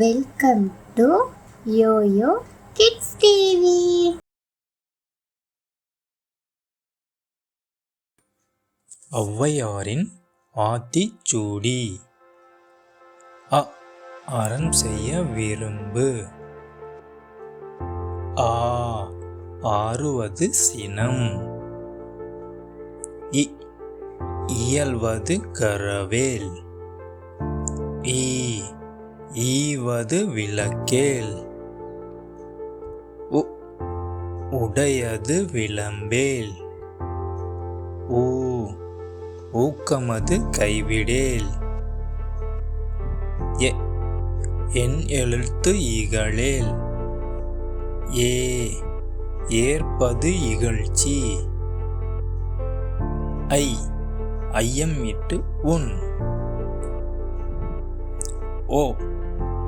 Welcome to YoYo kids TV. ஔவையாரின் ஆத்திச்சூடி. அறம் செய்ய விரும்பு. ஆறுவது சினம். இயல்வது கரவேல். ஈவது விளக்கேல். உடையது விளம்பேல். ஊக்கமது கைவிடேல். என் எழுத்து இகழேல். ஏற்பது இகழ்ச்சி. ஐயம் உன்.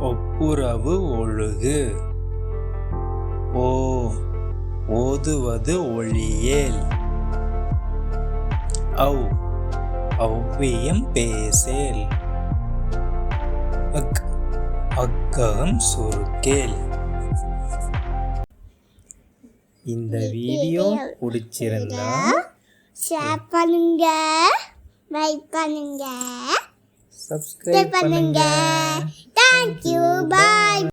ஒப்புரவு ஒழுகு. ஓதுவது ஒழியேல். ஒவ்வியம் பேசேல். அக்ககம் சுருக்கேல். இந்த வீடியோ பிடிச்சிருந்தா ஷேர் பண்ணுங்க, லைக் பண்ணுங்க, சப்ஸ்கிரைப் பண்ணுங்க. தேங்க்யூ, பாய்.